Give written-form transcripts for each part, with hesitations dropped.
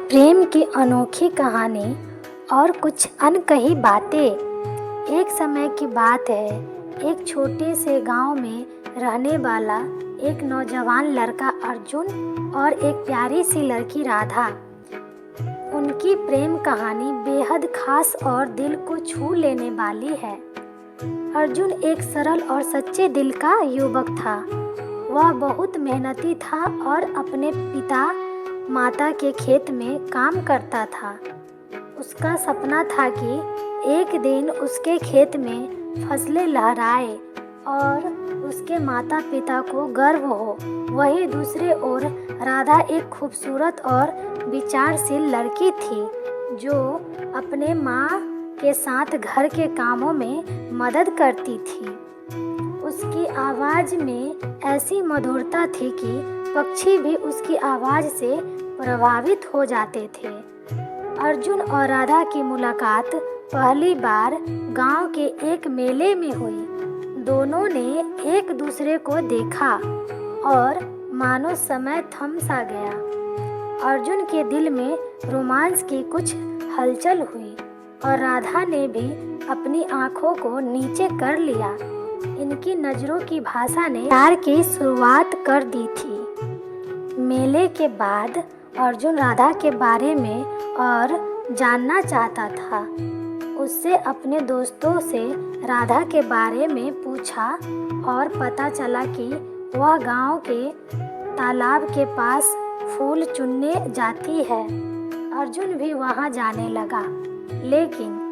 प्रेम की अनोखी कहानी और कुछ अनकही बातें। एक समय की बात है, एक छोटे से गांव में रहने वाला एक नौजवान लड़का अर्जुन और एक प्यारी सी लड़की राधा। उनकी प्रेम कहानी बेहद खास और दिल को छू लेने वाली है। अर्जुन एक सरल और सच्चे दिल का युवक था। वह बहुत मेहनती था और अपने पिता माता के खेत में काम करता था। उसका सपना था कि एक दिन उसके खेत में फसलें लहराए और उसके माता पिता को गर्व हो। वहीं दूसरे ओर राधा एक खूबसूरत और विचारशील लड़की थी जो अपने माँ के साथ घर के कामों में मदद करती थी। उसकी आवाज़ में ऐसी मधुरता थी कि पक्षी भी उसकी आवाज़ से प्रभावित हो जाते थे। अर्जुन और राधा की मुलाकात पहली बार गांव के एक मेले में हुई। दोनों ने एक दूसरे को देखा और मानो समय थम सा गया। अर्जुन के दिल में रोमांस की कुछ हलचल हुई और राधा ने भी अपनी आंखों को नीचे कर लिया। इनकी नज़रों की भाषा ने प्यार की शुरुआत कर दी थी। मेले के बाद अर्जुन राधा के बारे में और जानना चाहता था। उससे अपने दोस्तों से राधा के बारे में पूछा और पता चला कि वह गांव के तालाब के पास फूल चुनने जाती है। अर्जुन भी वहां जाने लगा, लेकिन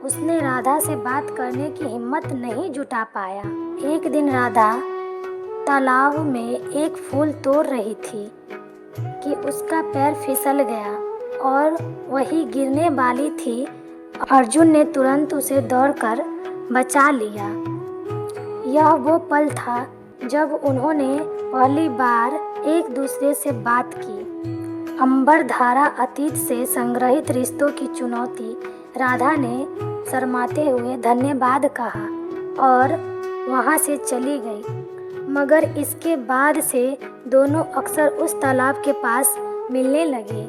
उसने राधा से बात करने की हिम्मत नहीं जुटा पाया। एक दिन राधा तालाब में एक फूल तोड़ रही थी कि उसका पैर फिसल गया और वही गिरने वाली थी। अर्जुन ने तुरंत उसे दौड़कर बचा लिया। यह वो पल था जब उन्होंने पहली बार एक दूसरे से बात की। अंबर धारा अतीत से संग्रहित रिश्तों की चुनौती। राधा ने शर्माते हुए धन्यवाद कहा और वहाँ से चली गई। मगर इसके बाद से दोनों अक्सर उस तालाब के पास मिलने लगे।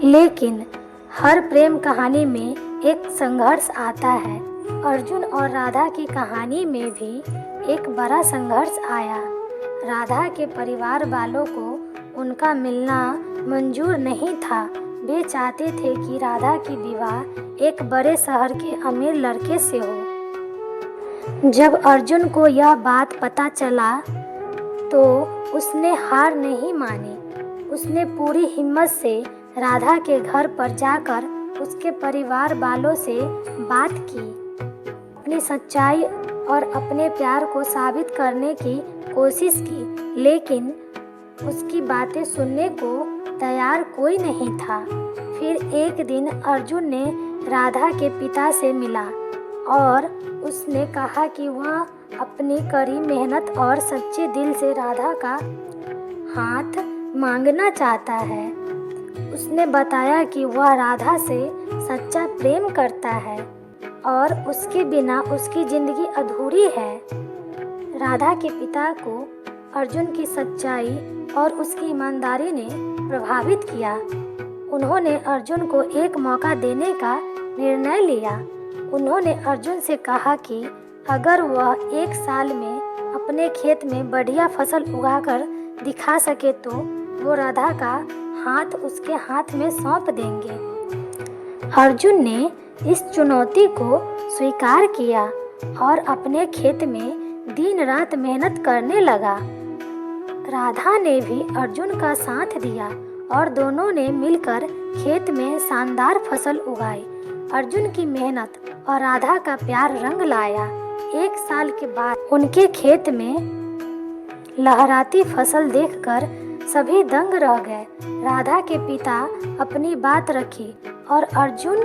लेकिन हर प्रेम कहानी में एक संघर्ष आता है। अर्जुन और राधा की कहानी में भी एक बड़ा संघर्ष आया। राधा के परिवार वालों को उनका मिलना मंजूर नहीं था। वे चाहते थे कि राधा की विवाह एक बड़े शहर के अमीर लड़के से हो। जब अर्जुन को यह बात पता चला तो उसने हार नहीं मानी। उसने पूरी हिम्मत से राधा के घर पर जाकर उसके परिवार वालों से बात की, अपनी सच्चाई और अपने प्यार को साबित करने की कोशिश की। लेकिन उसकी बातें सुनने को तैयार कोई नहीं था। फिर एक दिन अर्जुन ने राधा के पिता से मिला और उसने कहा कि वह अपनी कड़ी मेहनत और सच्चे दिल से राधा का हाथ मांगना चाहता है। उसने बताया कि वह राधा से सच्चा प्रेम करता है और उसके बिना उसकी ज़िंदगी अधूरी है। राधा के पिता को अर्जुन की सच्चाई और उसकी ईमानदारी ने प्रभावित किया। उन्होंने अर्जुन को एक मौका देने का निर्णय लिया। उन्होंने अर्जुन से कहा कि अगर वह एक साल में अपने खेत में बढ़िया फसल उगाकर दिखा सके तो वो राधा का हाथ उसके हाथ में सौंप देंगे। अर्जुन ने इस चुनौती को स्वीकार किया और अपने खेत में दिन रात मेहनत करने लगा। राधा ने भी अर्जुन का साथ दिया और दोनों ने मिलकर खेत में शानदार फसल उगाई। अर्जुन की मेहनत और राधा का प्यार रंग लाया। एक साल के बाद उनके खेत में लहराती फसल देखकर सभी दंग रह गए। राधा के पिता अपनी बात रखी और अर्जुन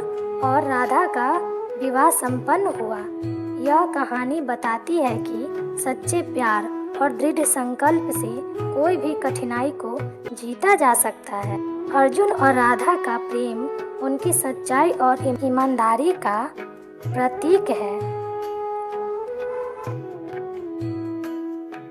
और राधा का विवाह संपन्न हुआ। यह कहानी बताती है कि सच्चे प्यार और दृढ़ संकल्प से कोई भी कठिनाई को जीता जा सकता है। अर्जुन और राधा का प्रेम उनकी सच्चाई और ईमानदारी का प्रतीक है।